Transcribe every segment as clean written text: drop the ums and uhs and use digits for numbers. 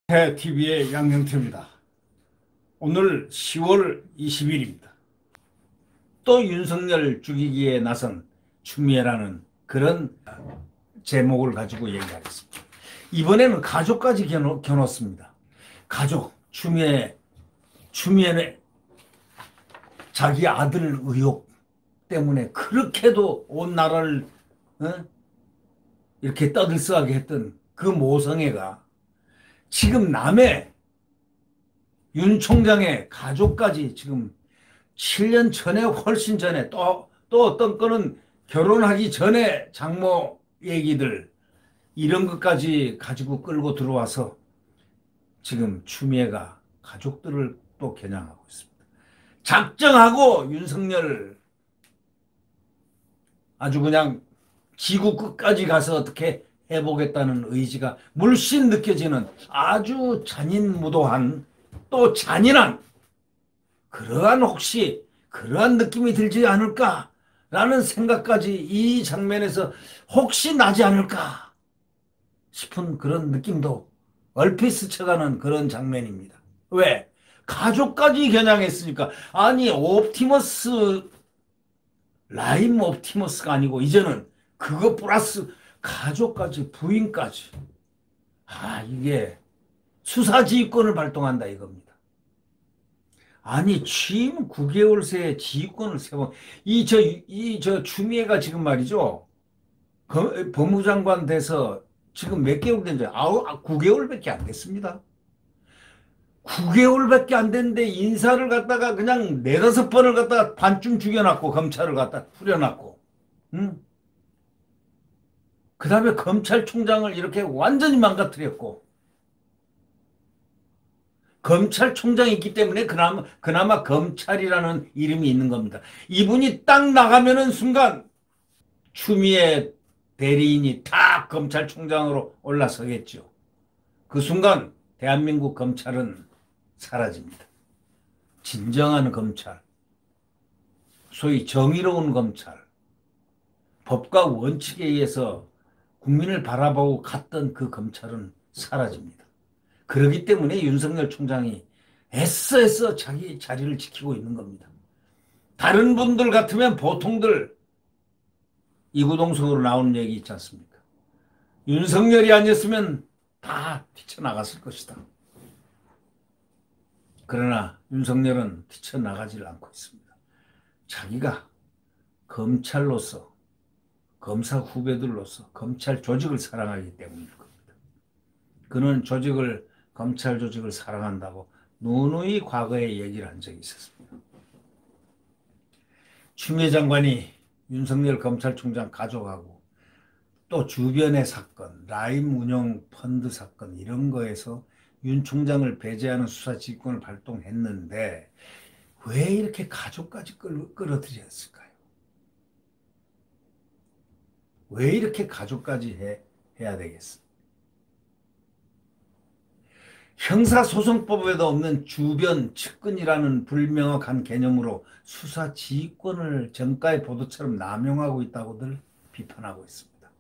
TV의 양경태입니다. 오늘 10월 20일입니다. 또 윤석열 죽이기에 나선 추미애라는 그런 제목을 가지고 얘기하겠습니다. 이번에는 가족까지 겨눴습니다. 가족, 추미애는 자기 아들 의혹 때문에 그렇게도 온 나라를 이렇게 떠들썩하게 했던 그 모성애가 지금 남의 윤 총장의 가족까지 지금 7년 전에 훨씬 전에 또 어떤 거는 결혼하기 전에 장모 얘기들 이런 것까지 가지고 끌고 들어와서 지금 추미애가 가족들을 또 겨냥하고 있습니다. 작정하고 윤석열 아주 그냥 지구 끝까지 가서 어떻게 해보겠다는 의지가 물씬 느껴지는 아주 잔인무도한 또 잔인한 그러한 혹시 그러한 느낌이 들지 않을까라는 생각까지 이 장면에서 혹시 나지 않을까 싶은 그런 느낌도 얼핏 스쳐가는 그런 장면입니다. 왜? 가족까지 겨냥했으니까. 아니 라임 옵티머스가 아니고 이제는 그거 플러스 가족까지 부인까지. 이게 수사지휘권을 발동한다 이겁니다. 아니 취임 9개월 새에 지휘권을 세워 저 추미애가 지금 말이죠. 법무장관 돼서 지금 몇 개월 된지 9개월밖에 안 됐습니다. 9개월밖에 안 됐는데 인사를 갖다가 그냥 네다섯 번을 갖다가 반쯤 죽여놨고 검찰을 갖다 후려놨고, 응? 그 다음에 검찰총장을 이렇게 완전히 망가뜨렸고, 검찰총장이 있기 때문에 그나마 검찰이라는 이름이 있는 겁니다. 이분이 딱 나가면은 순간 추미애 대리인이 탁 검찰총장으로 올라서겠죠. 그 순간 대한민국 검찰은 사라집니다. 진정한 검찰, 소위 정의로운 검찰, 법과 원칙에 의해서 국민을 바라보고 갔던 그 검찰은 사라집니다. 그렇기 때문에 윤석열 총장이 애써 자기 자리를 지키고 있는 겁니다. 다른 분들 같으면 보통들 이구동성으로 나오는 얘기 있지 않습니까? 윤석열이 아니었으면 다 뛰쳐나갔을 것이다. 그러나 윤석열은 뛰쳐나가질 않고 있습니다. 자기가 검찰로서, 검사 후배들로서 검찰 조직을 사랑하기 때문일 겁니다. 그는 검찰 조직을 사랑한다고 누누이 과거에 얘기를 한 적이 있었습니다. 추미애 장관이 윤석열 검찰총장 가족하고 또 주변의 사건, 라임 운영 펀드 사건 이런 거에서 윤 총장을 배제하는 수사지휘권을 발동했는데 왜 이렇게 가족까지 끌어들였을까요? 왜 이렇게 가족까지 해야 되겠어? 형사소송법에도 없는 주변 측근이라는 불명확한 개념으로 수사지휘권을 정가의 보도처럼 남용하고 있다고들 비판하고 있습니다.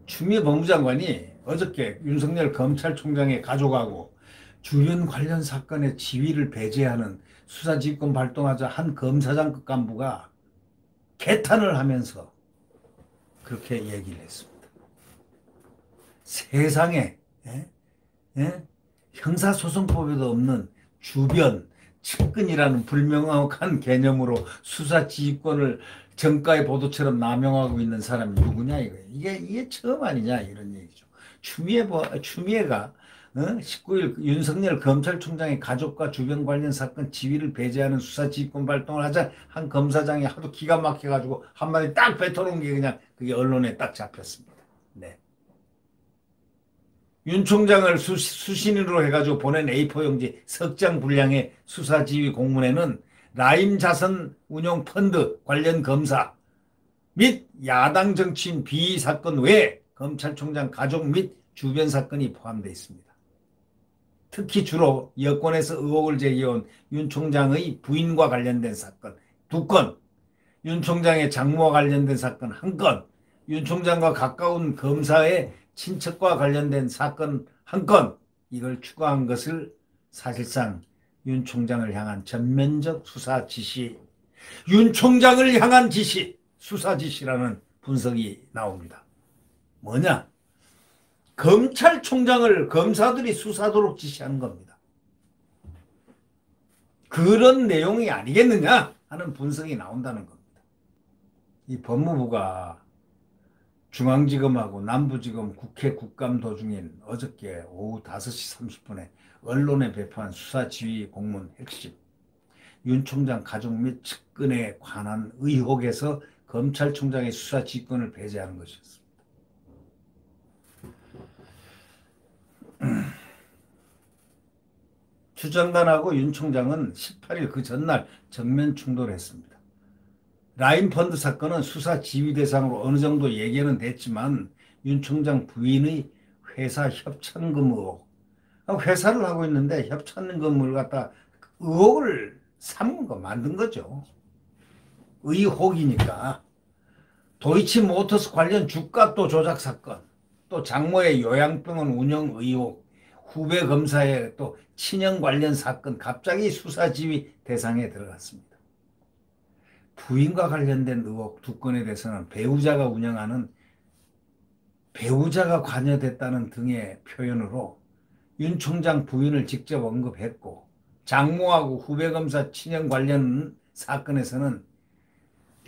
추미애 법무장관이 어저께 윤석열 검찰총장의 가족하고 주변 관련 사건의 지위를 배제하는 수사지휘권 발동하자 한 검사장급 간부가 개탄을 하면서 그렇게 얘기를 했습니다. 세상에 형사소송법에도 없는 주변 측근이라는 불명확한 개념으로 수사지휘권을 정가의 보도처럼 남용하고 있는 사람이 누구냐 이거예요. 이게 처음 아니냐 이런 얘기죠. 추미애가 19일 윤석열 검찰총장의 가족과 주변 관련 사건 지위를 배제하는 수사지휘권 발동을 하자 한 검사장이 하도 기가 막혀가지고 한마디 딱 뱉어놓은 게 그냥 그게 언론에 딱 잡혔습니다. 네. 윤 총장을 수신으로 해가지고 보낸 A4 용지 석장 분량의 수사지휘 공문에는 라임 자선 운용 펀드 관련 검사 및 야당 정치인 비위 사건 외에 검찰총장 가족 및 주변 사건이 포함되어 있습니다. 특히 주로 여권에서 의혹을 제기해온 윤 총장의 부인과 관련된 사건 2건, 윤 총장의 장모와 관련된 사건 1건, 윤 총장과 가까운 검사의 친척과 관련된 사건 1건 이걸 추가한 것을 사실상 윤 총장을 향한 전면적 수사 지시, 윤 총장을 향한 지시, 수사 지시라는 분석이 나옵니다. 뭐냐? 검찰총장을 검사들이 수사하도록 지시하는 겁니다. 그런 내용이 아니겠느냐 하는 분석이 나온다는 겁니다. 이 법무부가 중앙지검하고 남부지검 국회 국감 도중인 어저께 오후 5시 30분에 언론에 배포한 수사지휘 공문 핵심, 윤 총장 가족 및 측근에 관한 의혹에서 검찰총장의 수사지휘권을 배제하는 것이었습니다. 추 장관하고 윤 총장은 18일 그 전날 정면 충돌했습니다. 라인펀드 사건은 수사 지휘 대상으로 어느 정도 얘기는 됐지만 윤 총장 부인의 회사 협찬금 의혹, 회사를 하고 있는데 협찬금을 갖다 의혹을 삼은 거 만든 거죠. 의혹이니까. 도이치모터스 관련 주가도 조작 사건, 또 장모의 요양병원 운영 의혹, 후배 검사의 또 친형 관련 사건 갑자기 수사 지휘 대상에 들어갔습니다. 부인과 관련된 의혹 두 건에 대해서는 배우자가 운영하는 배우자가 관여됐다는 등의 표현으로 윤 총장 부인을 직접 언급했고, 장모하고 후배 검사 친형 관련 사건에서는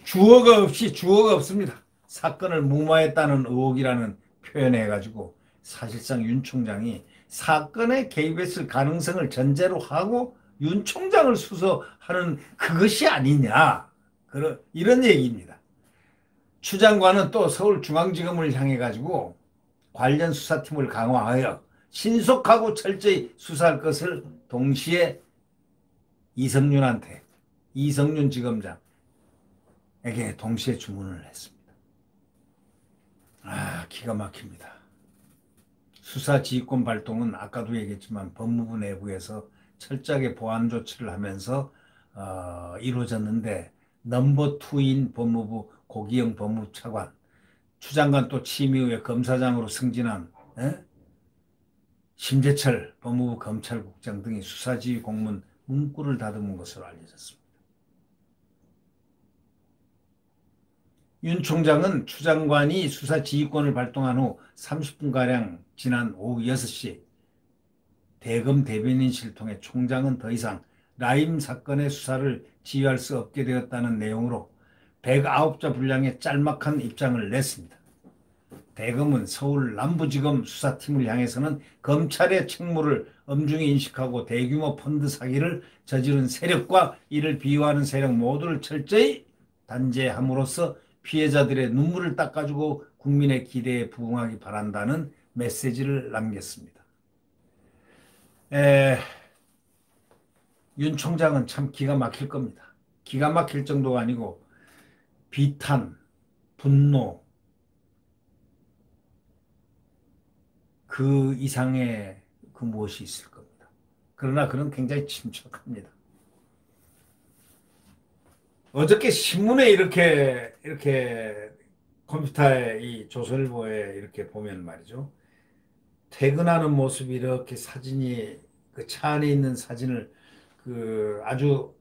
주어가 없습니다. 사건을 무마했다는 의혹이라는 표현해가지고 사실상 윤 총장이 사건에 개입했을 가능성을 전제로 하고 윤 총장을 수사하는 그것이 아니냐, 이런 얘기입니다. 추 장관은 또 서울중앙지검을 향해 가지고 관련 수사팀을 강화하여 신속하고 철저히 수사할 것을 동시에 이성윤 지검장에게 동시에 주문을 했습니다. 기가 막힙니다. 수사지휘권 발동은 아까도 얘기했지만 법무부 내부에서 철저하게 보안 조치를 하면서 이루어졌는데, 넘버 2인 법무부 고기영 법무부 차관, 추 장관 또 취임 이후에 검사장으로 승진한 심재철 법무부 검찰국장 등이 수사지휘 공문 문구를 다듬은 것으로 알려졌습니다. 윤 총장은 추 장관이 수사지휘권을 발동한 후 30분가량 지난 오후 6시 대검 대변인실을 통해 총장은 더 이상 라임 사건의 수사를 지휘할 수 없게 되었다는 내용으로 109자 분량의 짤막한 입장을 냈습니다. 대검은 서울 남부지검 수사팀을 향해서는 검찰의 책무를 엄중히 인식하고 대규모 펀드 사기를 저지른 세력과 이를 비유하는 세력 모두를 철저히 단죄함으로써 피해자들의 눈물을 닦아주고 국민의 기대에 부응하기 바란다는 메시지를 남겼습니다. 윤 총장은 참 기가 막힐 겁니다. 기가 막힐 정도가 아니고 비탄, 분노, 그 이상의 그 무엇이 있을 겁니다. 그러나 그는 굉장히 침착합니다. 어저께 신문에 이렇게 컴퓨터에 이 조선일보에 이렇게 보면 말이죠. 퇴근하는 모습이 이렇게 사진이 그 차 안에 있는 사진을 그 아주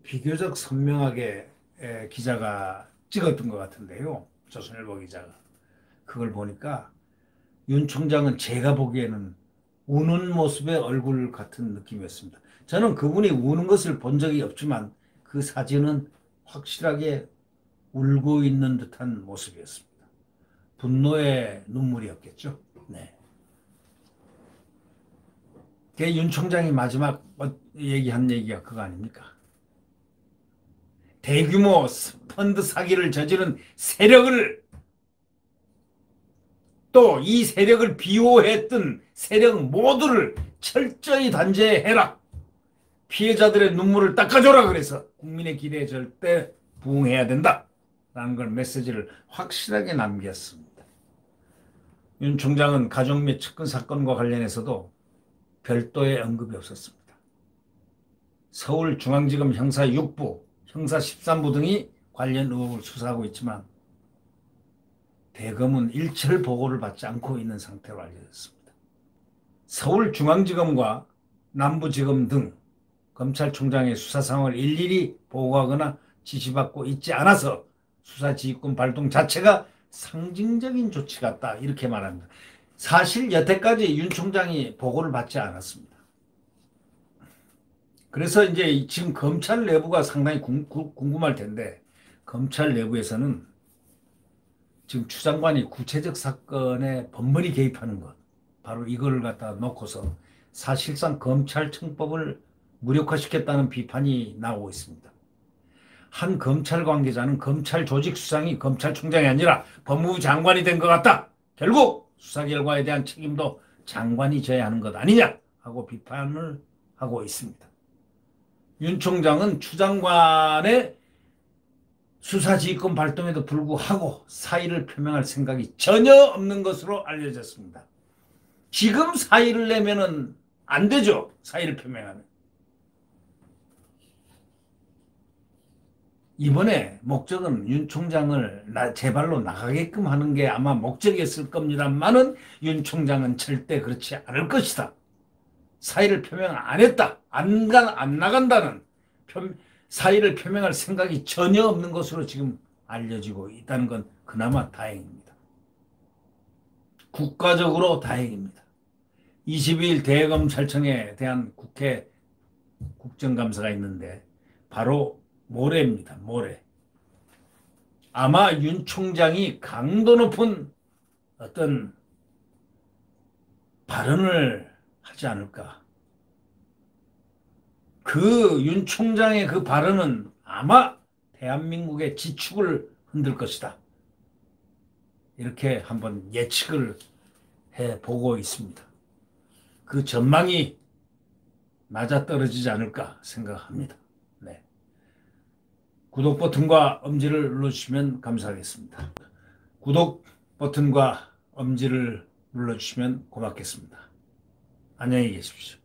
비교적 선명하게 기자가 찍었던 것 같은데요. 조선일보 기자가. 그걸 보니까 윤 총장은 제가 보기에는 우는 모습의 얼굴 같은 느낌이었습니다. 저는 그분이 우는 것을 본 적이 없지만 그 사진은 확실하게 울고 있는 듯한 모습이었습니다. 분노의 눈물이었겠죠. 네. 윤 총장이 마지막 얘기한 얘기가 그거 아닙니까? 대규모 펀드 사기를 저지른 세력을, 또 이 세력을 비호했던 세력 모두를 철저히 단죄해라. 피해자들의 눈물을 닦아줘라. 그래서 국민의 기대에 절대 부응해야 된다. 라는 걸 메시지를 확실하게 남겼습니다. 윤 총장은 가족 및 측근 사건과 관련해서도 별도의 언급이 없었습니다. 서울중앙지검 형사 6부, 형사 13부 등이 관련 의혹을 수사하고 있지만 대검은 일철 보고를 받지 않고 있는 상태로 알려졌습니다. 서울중앙지검과 남부지검 등 검찰총장의 수사 상황을 일일이 보고하거나 지시받고 있지 않아서 수사지휘권 발동 자체가 상징적인 조치 같다, 이렇게 말합니다. 사실 여태까지 윤 총장이 보고를 받지 않았습니다. 그래서 이제 지금 검찰 내부가 상당히 궁금할 텐데, 검찰 내부에서는 지금 추 장관이 구체적 사건에 번번이 개입하는 것, 바로 이걸 갖다 놓고서 사실상 검찰청법을 무력화시켰다는 비판이 나오고 있습니다. 한 검찰 관계자는 검찰 조직 수장이 검찰총장이 아니라 법무부 장관이 된 것 같다, 결국 수사 결과에 대한 책임도 장관이 져야 하는 것 아니냐 하고 비판을 하고 있습니다. 윤 총장은 추 장관의 수사지휘권 발동에도 불구하고 사의를 표명할 생각이 전혀 없는 것으로 알려졌습니다. 지금 사의를 내면은 안 되죠. 사의를 표명하면. 이번에 목적은 윤 총장을 제발로 나가게끔 하는 게 아마 목적이었을 겁니다만은 윤 총장은 절대 그렇지 않을 것이다. 사의를 표명 안 했다. 안 나간다는 사의를 표명할 생각이 전혀 없는 것으로 지금 알려지고 있다는 건 그나마 다행입니다. 국가적으로 다행입니다. 22일 대검찰청에 대한 국회 국정감사가 있는데 바로 모레입니다. 모레. 아마 윤 총장이 강도 높은 어떤 발언을 하지 않을까. 그 윤 총장의 그 발언은 아마 대한민국의 지축을 흔들 것이다, 이렇게 한번 예측을 해보고 있습니다. 그 전망이 맞아떨어지지 않을까 생각합니다. 네. 구독 버튼과 엄지를 눌러주시면 감사하겠습니다. 구독 버튼과 엄지를 눌러주시면 고맙겠습니다. 안녕히 계십시오.